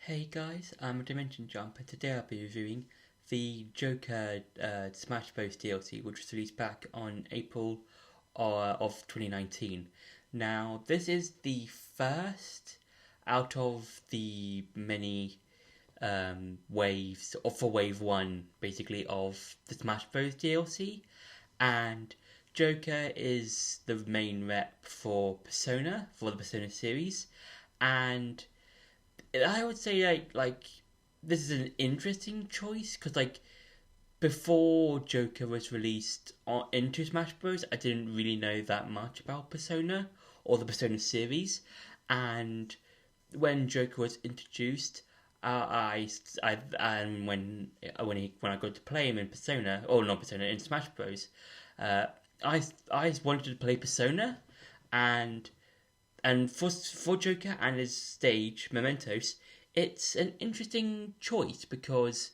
Hey guys, I'm Dimension Jump, and today I'll be reviewing the Joker Smash Bros. DLC, which was released back on April of 2019. Now, this is the first out of the many waves, or for Wave 1, basically, of the Smash Bros. DLC, and Joker is the main rep for Persona, for the Persona series, and I would say like this is an interesting choice because before Joker was released into Smash Bros, I didn't really know that much about Persona or the Persona series, and when Joker was introduced, I and when I got to play him in Persona, or not Persona, in Smash Bros, uh, I wanted to play Persona, and for Joker and his stage Mementos, it's an interesting choice because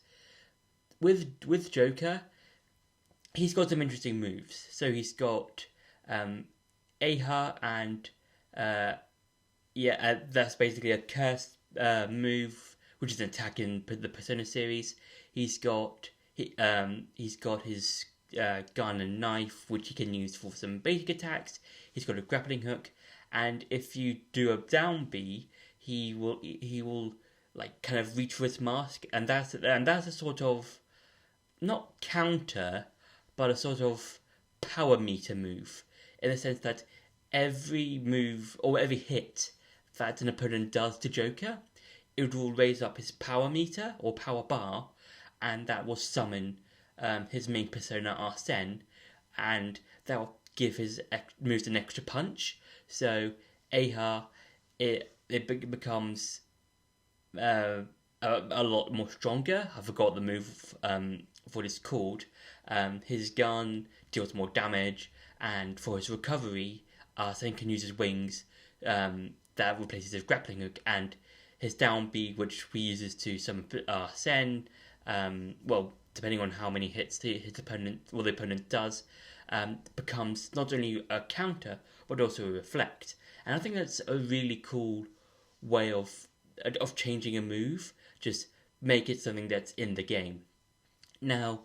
with Joker, he's got some interesting moves. So he's got um, Aha and that's basically a curse move, which is an attack in the Persona series. He's got his gun and knife, which he can use for some basic attacks. He's got a grappling hook, and if you do a down B, he will like kind of reach for his mask, and that's a sort of not counter, but a sort of power meter move in the sense that every move or every hit that an opponent does to Joker, it will raise up his power meter or power bar, and that will summon his main persona Arsene, and that will give his moves an extra punch. So Aha, it becomes a lot more stronger. I forgot the move what it's called. His gun deals more damage, and for his recovery, Arsene can use his wings. That replaces his grappling hook, and his down B, which he uses to summon Arsene. Well, depending on how many hits his opponent, the opponent does, becomes not only a counter but also a reflect. And I think that's a really cool way of changing a move. Just make it something that's in the game. Now,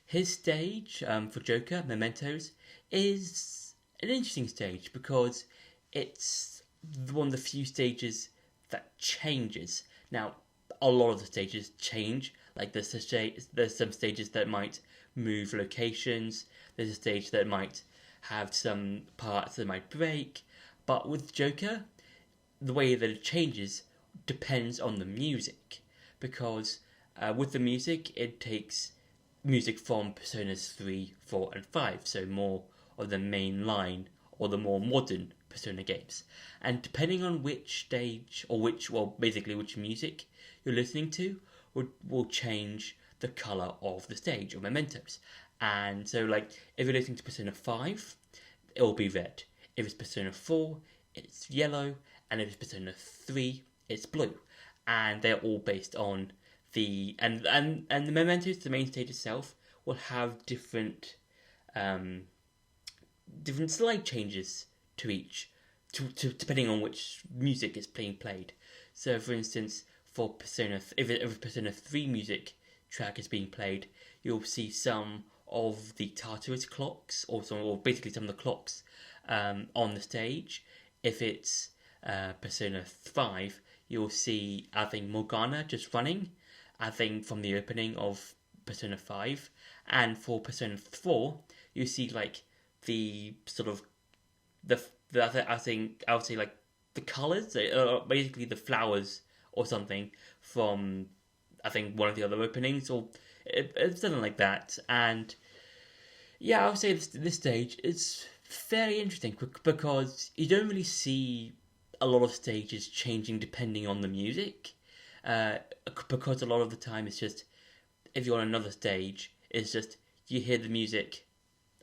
his stage for Joker, Mementos, is an interesting stage because it's one of the few stages that changes. Now, a lot of the stages change. Like there's some stages that might move locations. There's a stage that might have some parts that might break. But with Joker, the way that it changes depends on the music because with the music it takes music from Personas 3, 4 and 5, so more of the main line or the more modern Persona games. And depending on which stage or basically which music you're listening to will change the color of the stage or Mementos. And so like if you're listening to Persona 5, it will be red. If it's Persona 4, it's yellow, and if it's Persona 3, it's blue. And they're all based on and the Mementos, the main stage itself, will have um, different slide changes to each, depending on which music is being played. So, for instance, for Persona, if a Persona 3 music track is being played, you'll see some of the Tartarus clocks, or basically some of the clocks on the stage. If it's Persona 5, you'll see, I think, Morgana just running, I think, from the opening of Persona 5. And for Persona 4, you see, like, the sort of, I think, I would say, like, the colours, basically the flowers or something from, I think, one of the other openings, or it's something like that. And yeah, I would say this stage is fairly interesting because you don't really see a lot of stages changing depending on the music. Uh, because a lot of the time it's just if you're on another stage, it's just you hear the music,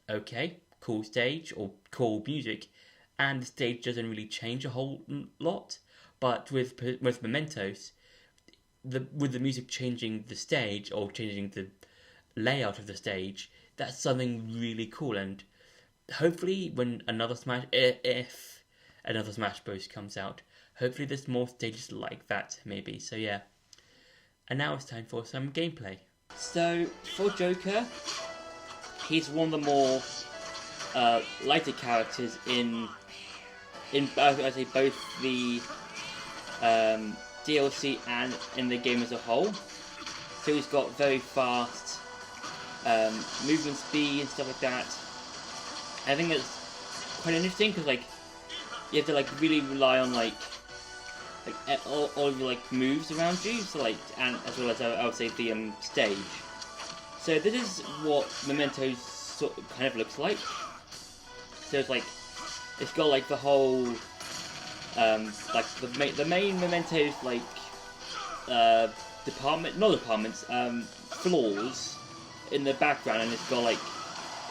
okay, cool stage or cool music, and the stage doesn't really change a whole lot. But with Mementos, with the music changing the stage or changing the layout of the stage, that's something really cool. And hopefully, when if another Smash Bros comes out, hopefully there's more stages like that. Maybe. So yeah, And now it's time for some gameplay. So, for Joker, he's one of the more lighter characters in I'd say both the DLC and in the game as a whole. So he's got very fast movement speed and stuff like that. I think that's quite interesting because like you have to like really rely on like all of your moves around you, so like, and as well as I would say the stage. So this is what Memento kind of looks like. So it's like it's got like the whole like the main Memento's like floors in the background, and it's got like,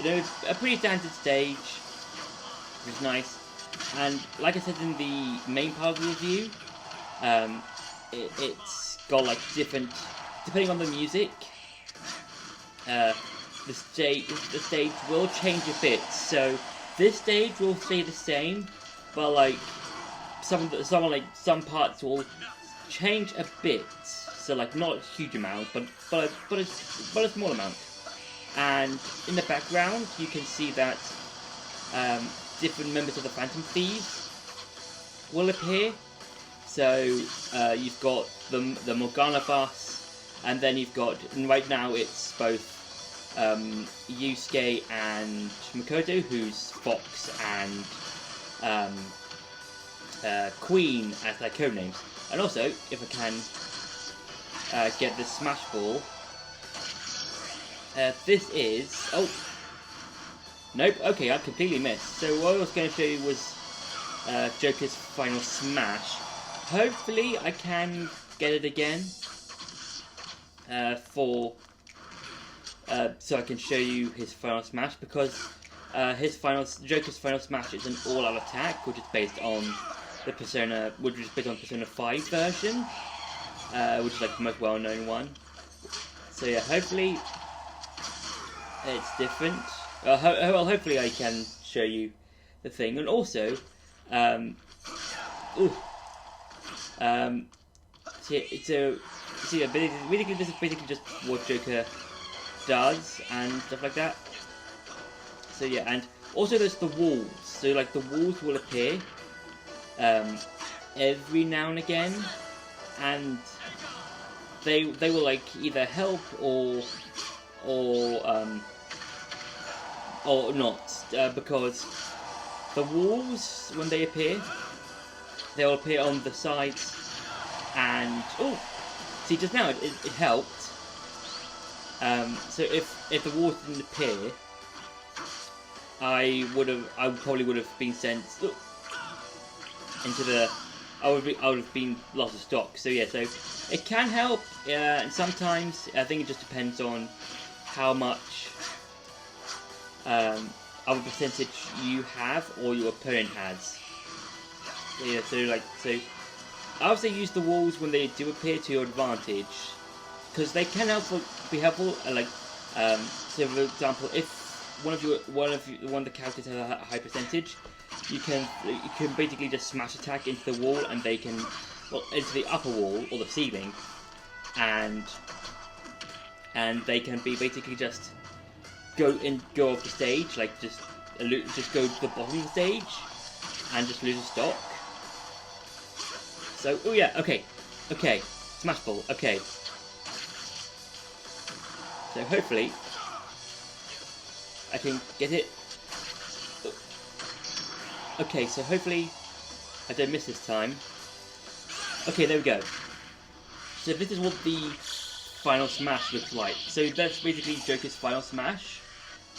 you know, a pretty standard stage, which is nice. And like I said in the main part of the review, it's got like different, depending on the music, the stage will change a bit. So this stage will stay the same, but like some parts will change a bit. So like not a huge amount, but a small amount. And in the background, you can see that different members of the Phantom Thieves will appear. So you've got the Morgana bus, and then you've got, and right now it's both Yusuke and Makoto, who's Fox and Queen as their codenames. And also, if I can get the Smash Ball, this is, oh, nope, okay, I completely missed. So what I was going to show you was Joker's final smash. Hopefully I can get it again so I can show you his final smash, because Joker's final smash is an all-out attack, which is based on the Persona 5 version, which is like the most well-known one. So yeah, hopefully it's different. Well, hopefully I can show you the thing, and also, so basically this is basically just what Joker does and stuff like that. So yeah, and also there's the walls. So like the walls will appear every now and again, and they will like either help or not, because the walls, when they appear, they'll appear on the sides, and oh, see, just now it helped. So if the walls didn't appear, I probably would have been sent into the, I would have been lost of stock. So yeah, so it can help, and sometimes I think it just depends on how much of a percentage you have or your opponent has. So yeah, so I would say use the walls when they do appear to your advantage, because they can be helpful. So for example, if one of the characters has a high percentage, you can basically just smash attack into the wall, and they can, well, into the upper wall or the ceiling, and they can be basically just go off the stage, like just go to the bottom of the stage and just lose a stock. So, oh yeah, okay, Smash Ball, okay. So hopefully I can get it. Okay, so hopefully I don't miss this time. Okay, there we go. So this is what the final smash looks like. So that's basically Joker's final smash,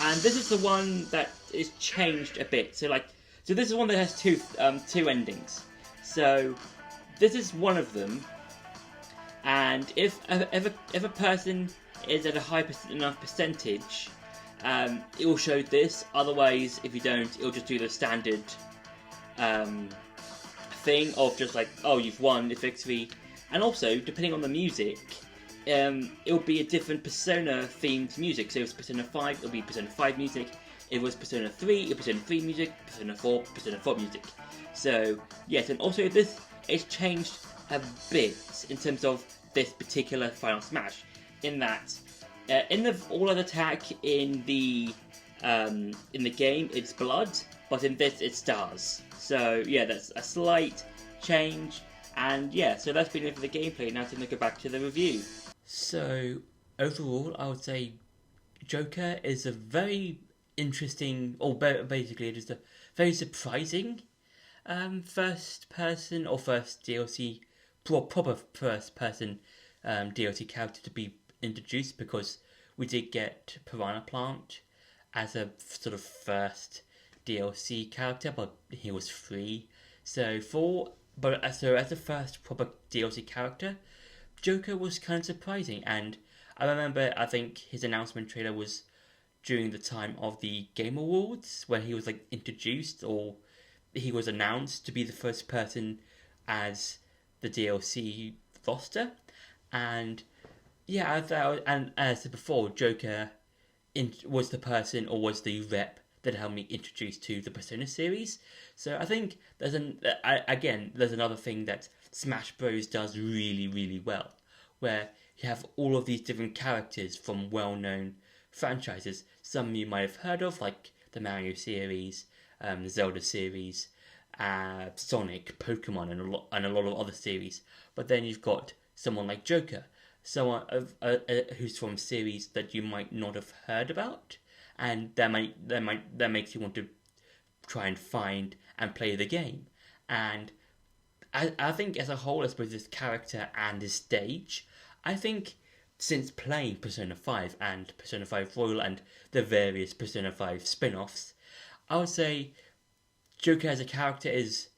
and this is the one that is changed a bit. So this is one that has two endings. So this is one of them, and if a person is at a high enough percentage, it will show this. Otherwise, if you don't, it'll just do the standard thing of just like, oh, you've won effectively. And also, depending on the music, it'll be a different Persona themed music. So if it's Persona 5, it'll be Persona 5 music. If it was Persona 3, it'll be Persona 3 music. Persona 4 music. So yes, and also this is changed a bit in terms of this particular Final Smash, in that in the all-out attack in the game it's blood, but in this it's stars. So yeah, that's a slight change, and yeah, so that's been it for the gameplay. Now to go back to the review. So overall, I would say Joker is a very interesting, or basically just a very surprising first person or first DLC, proper first person DLC character to be introduced, because we did get Piranha Plant as a sort of first DLC character, but he was free. So as a first proper DLC character, Joker was kind of surprising, and I remember I think his announcement trailer was during the time of the Game Awards when he was like introduced, or he was announced to be the first person as the DLC roster, and yeah, and as I said before, Joker was the person, or was the rep that helped me introduce to the Persona series. So I think there's another thing that Smash Bros does really, really well, where you have all of these different characters from well-known franchises. Some you might have heard of, like the Mario series, the Zelda series, Sonic, Pokemon, and a lot of other series. But then you've got someone like Joker, someone who's from series that you might not have heard about, and that makes you want to try and find and play the game. And I think as a whole, I suppose this character and this stage, I think since playing Persona 5 and Persona 5 Royal and the various Persona 5 spin-offs, I would say Joker as a character is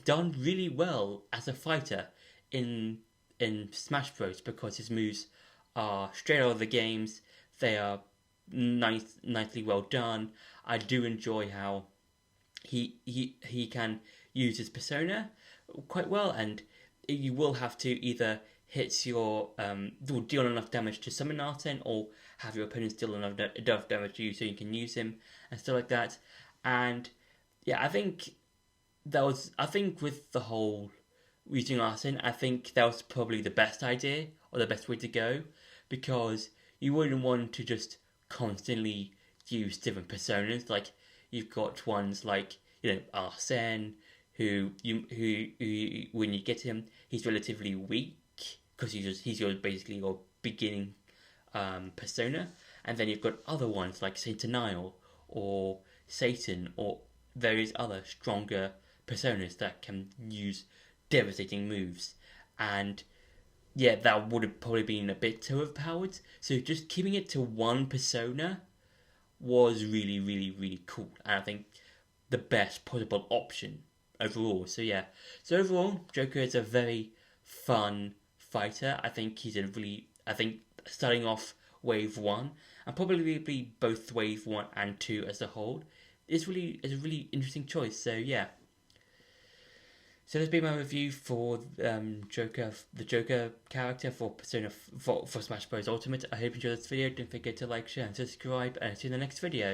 done really well as a fighter in Smash Bros, because his moves are straight out of the games. They are nicely well done. I do enjoy how he can use his persona quite well, and you will have to either hit your deal enough damage to summon Arten, or have your opponents deal enough damage to you so you can use him and stuff like that. And yeah, I think with the whole using Arten, I think that was probably the best idea, or the best way to go, because you wouldn't want to just constantly use different personas. Like, you've got ones like, Arsene, who when you get him, he's relatively weak, because he's basically your beginning persona. And then you've got other ones like Saint Denial or Satan, or various other stronger personas that can use devastating moves. And yeah, that would have probably been a bit too overpowered. So just keeping it to one persona was really, really, really cool. And I think the best possible option overall. So yeah. So overall, Joker is a very fun fighter. I think starting off Wave 1, and probably both Wave 1 and 2 as a whole, is a really interesting choice. So yeah. So that's been my review for Joker, the Joker character for Persona for Smash Bros Ultimate. I hope you enjoyed this video. Don't forget to like, share, and subscribe, and see you in the next video.